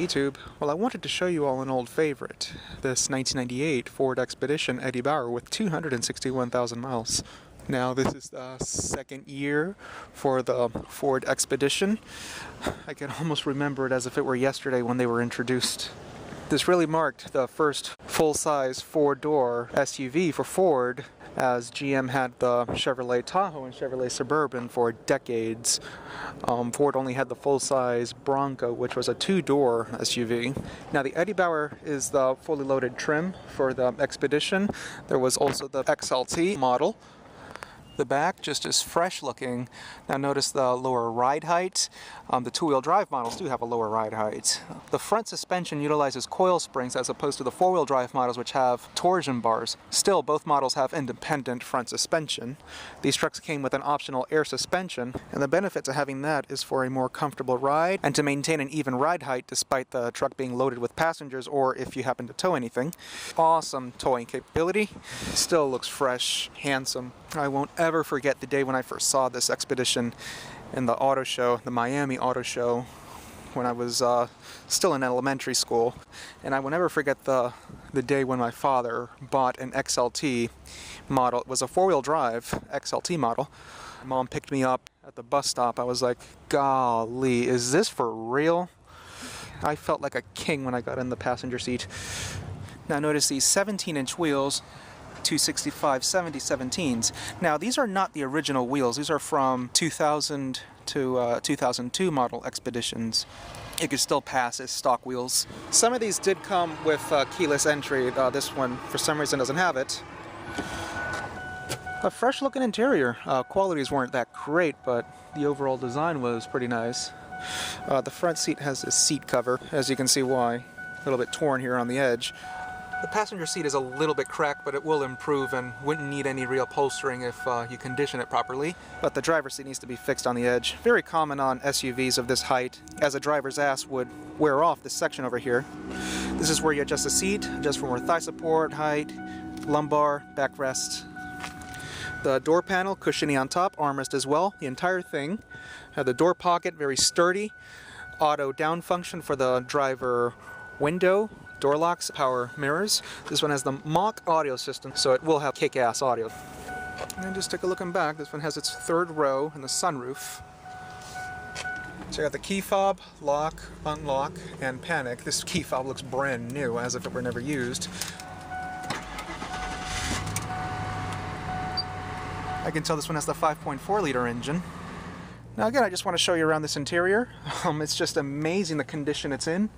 YouTube. Well, I wanted to show you all an old favorite, this 1998 Ford Expedition Eddie Bauer with 261,000 miles. Now this is the second year for the Ford Expedition. I can almost remember it as if it were yesterday when they were introduced. This really marked the first full-size four-door SUV for Ford, as GM had the Chevrolet Tahoe and Chevrolet Suburban for decades. Ford only had the full-size Bronco, which was a two-door SUV. Now the Eddie Bauer is the fully loaded trim for the Expedition. There was also the XLT model. The back just is fresh looking. Now notice the lower ride height. The two-wheel drive models do have a lower ride height. The front suspension utilizes coil springs as opposed to the four-wheel drive models which have torsion bars. Still, both models have independent front suspension. These trucks came with an optional air suspension, and the benefit to having that is for a more comfortable ride and to maintain an even ride height despite the truck being loaded with passengers or if you happen to tow anything. Awesome towing capability. Still looks fresh, handsome. I won't ever forget the day when I first saw this Expedition in the auto show, the Miami Auto Show, when I was still in elementary school. And I will never forget the day when my father bought an XLT model. It was a four-wheel drive XLT model. My mom picked me up at the bus stop. I was like, golly, is this for real? I felt like a king when I got in the passenger seat. Now notice these 17-inch wheels, 265 70/17s. Now these are not the original wheels. These are from 2000 to 2002 model Expeditions. You could still pass as stock wheels. Some of these did come with keyless entry. This one for some reason doesn't have it. A fresh looking interior. Qualities weren't that great, but the overall design was pretty nice. The front seat has a seat cover, as you can see why. A little bit torn here on the edge. The passenger seat is a little bit cracked, but it will improve and wouldn't need any real upholstering if you condition it properly. But the driver's seat needs to be fixed on the edge. Very common on SUVs of this height, as a driver's ass would wear off this section over here. This is where you adjust the seat, adjust for more thigh support, height, lumbar, backrest. The door panel, cushiony on top, armrest as well, the entire thing. The door pocket, very sturdy. Auto down function for the driver window. Door locks, power mirrors. This one has the Mach audio system, so it will have kick-ass audio. And just take a look in back. This one has its third row and the sunroof. So you got the key fob, lock, unlock, and panic. This key fob looks brand new, as if it were never used. I can tell this one has the 5.4 liter engine. Now again, I just want to show you around this interior. It's just amazing the condition it's in.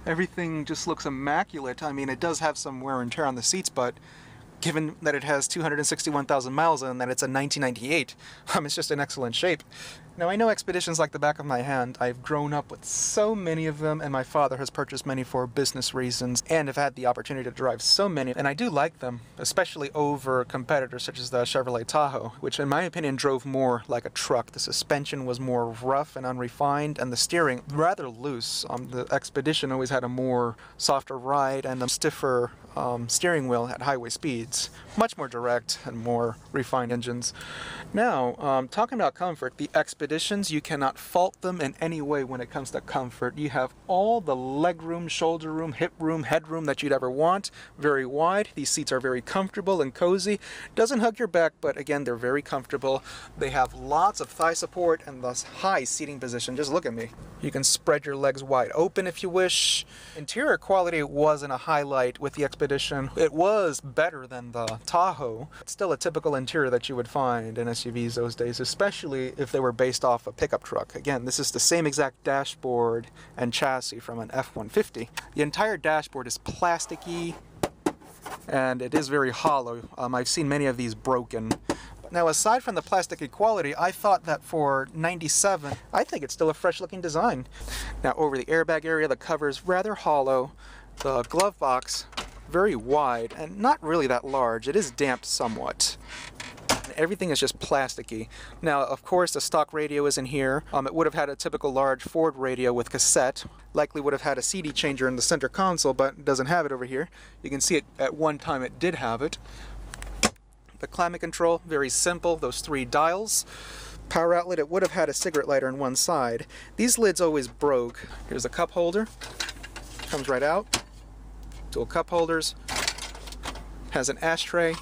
Everything just looks immaculate. I mean, it does have some wear and tear on the seats, but given that it has 261,000 miles and that it's a 1998, it's just in excellent shape. Now, I know Expeditions like the back of my hand. I've grown up with so many of them, and my father has purchased many for business reasons, and have had the opportunity to drive so many, and I do like them, especially over competitors such as the Chevrolet Tahoe, which in my opinion drove more like a truck. The suspension was more rough and unrefined, and the steering rather loose. The Expedition always had a more softer ride and a stiffer steering wheel at highway speeds. Much more direct and more refined engines. Now, talking about comfort, the Expeditions, you cannot fault them in any way when it comes to comfort. You have all the leg room, shoulder room, hip room, head room that you'd ever want. Very wide. These seats are very comfortable and cozy. Doesn't hug your back, but again, they're very comfortable. They have lots of thigh support and thus high seating position. Just look at me. You can spread your legs wide open if you wish. Interior quality wasn't a highlight with the Expedition. It was better than the Tahoe. It's still a typical interior that you would find in SUVs those days, especially if they were based off a pickup truck. Again, this is the same exact dashboard and chassis from an F-150. The entire dashboard is plasticky and it is very hollow. I've seen many of these broken. Now, aside from the plasticky quality, I thought that for 97, I think it's still a fresh looking design. Now, over the airbag area, the cover is rather hollow. The glove box, very wide and not really that large. It is damped somewhat. Everything is just plasticky. Now, of course, the stock radio is in here. It would have had a typical large Ford radio with cassette. Likely would have had a CD changer in the center console, but it doesn't have it over here. You can see it at one time it did have it. The climate control, very simple, those three dials. Power outlet, it would have had a cigarette lighter on one side. These lids always broke. Here's a cup holder. comes right out. Dual cup holders. Has an ashtray.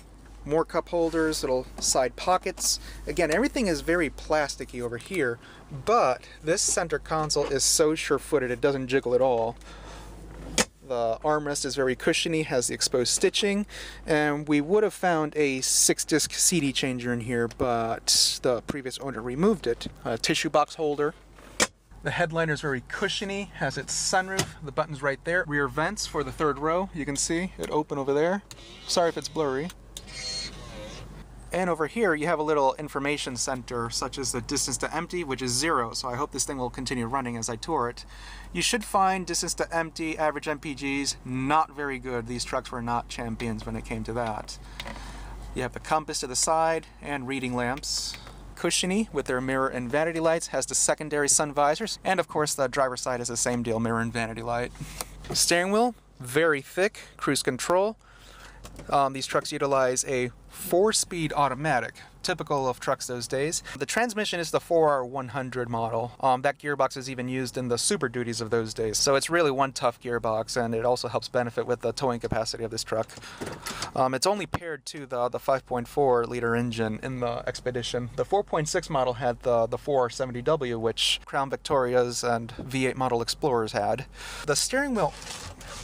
More cup holders, little side pockets. Again, everything is very plasticky over here, but this center console is so sure-footed it doesn't jiggle at all. The armrest is very cushiony, has the exposed stitching, and we would have found a 6-disc CD changer in here, but the previous owner removed it. A tissue box holder. The headliner is very cushiony, has its sunroof, the button's right there. Rear vents for the third row, you can see it open over there. Sorry if it's blurry. And over here you have a little information center, such as the distance to empty, which is 0, so I hope this thing will continue running as I tour it. You should find distance to empty, average MPGs, not very good. These trucks were not champions when it came to that. You have the compass to the side and reading lamps. Cushiony with their mirror and vanity lights, has the secondary sun visors, and of course the driver's side is the same deal, mirror and vanity light. Steering wheel, very thick, cruise control. These trucks utilize a 4-speed automatic, typical of trucks those days. The transmission is the 4R100 model. That gearbox is even used in the Super Duties of those days. So it's really one tough gearbox, and it also helps benefit with the towing capacity of this truck. It's only paired to the 5.4 liter engine in the Expedition. The 4.6 model had the 4R70W, which Crown Victorias and V8 model Explorers had. The steering wheel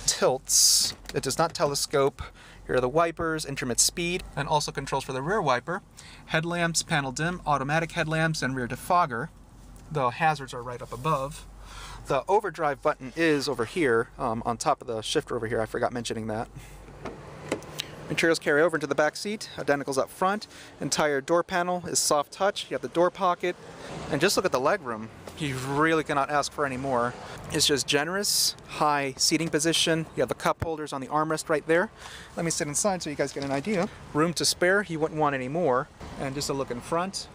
tilts. It does not telescope. Here are the wipers, intermit speed, and also controls for the rear wiper. Headlamps, panel dim, automatic headlamps, and rear defogger. The hazards are right up above. The overdrive button is over here, on top of the shifter over here. I forgot mentioning that. Materials carry over into the back seat, identicals up front. Entire door panel is soft touch. You have the door pocket, and just look at the legroom. You really cannot ask for any more. It's just generous, high seating position. You have the cup holders on the armrest right there. Let me sit inside so you guys get an idea. Room to spare, you wouldn't want any more. And just a look in front.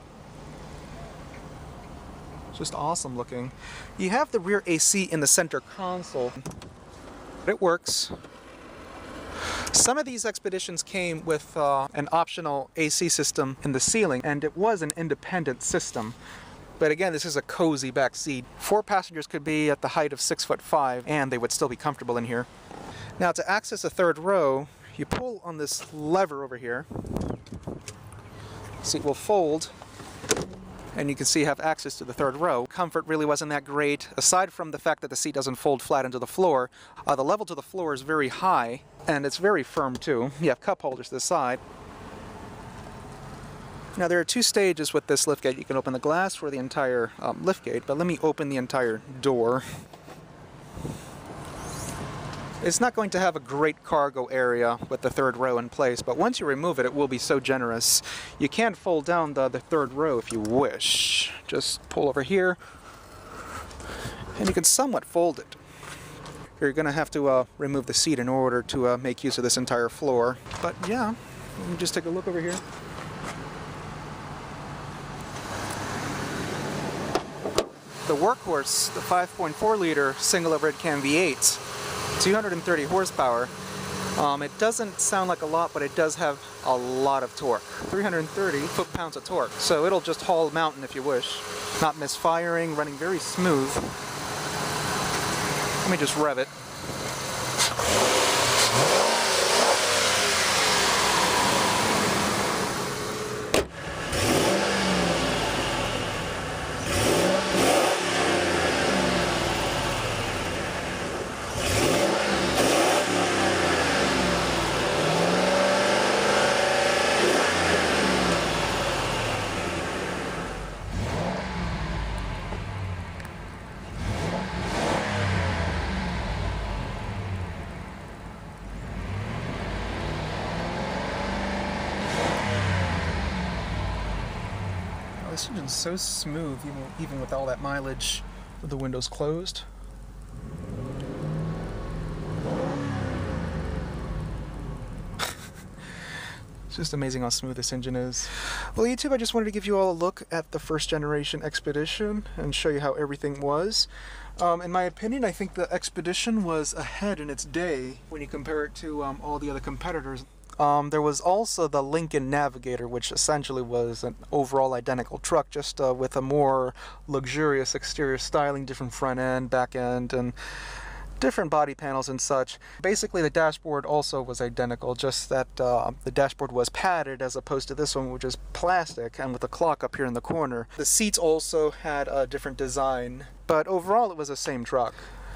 Just awesome looking. You have the rear AC in the center console. It works. Some of these Expeditions came with an optional AC system in the ceiling, and it was an independent system. But again, this is a cozy back seat. 4 passengers could be at the height of 6'5", and they would still be comfortable in here. Now to access the third row, you pull on this lever over here. Seat will fold, and you can see you have access to the third row. Comfort really wasn't that great. Aside from the fact that the seat doesn't fold flat into the floor, the level to the floor is very high, and it's very firm too. You have cup holders to the side. Now there are 2 stages with this liftgate. You can open the glass for the entire liftgate, but let me open the entire door. It's not going to have a great cargo area with the third row in place, but once you remove it, it will be so generous. You can fold down the third row if you wish. Just pull over here, and you can somewhat fold it. You're going to have to remove the seat in order to make use of this entire floor. But yeah, let me just take a look over here. The workhorse, the 5.4 liter single overhead cam V8, 230 horsepower. It doesn't sound like a lot, but it does have a lot of torque. 330 foot-pounds of torque, so it'll just haul a mountain if you wish. Not misfiring, running very smooth. Let me just rev it. This engine's so smooth, even with all that mileage with the windows closed. It's just amazing how smooth this engine is. Well, YouTube, I just wanted to give you all a look at the first generation Expedition and show you how everything was. In my opinion, I think the Expedition was ahead in its day when you compare it to all the other competitors. There was also the Lincoln Navigator, which essentially was an overall identical truck, just with a more luxurious exterior styling, different front end, back end, and different body panels and such. Basically, the dashboard also was identical, just that the dashboard was padded as opposed to this one, which is plastic and with a clock up here in the corner. The seats also had a different design, but overall it was the same truck.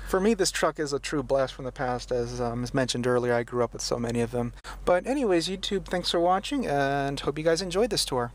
For me, this truck is a true blast from the past. As mentioned earlier, I grew up with so many of them. But anyways, YouTube, thanks for watching, and hope you guys enjoyed this tour.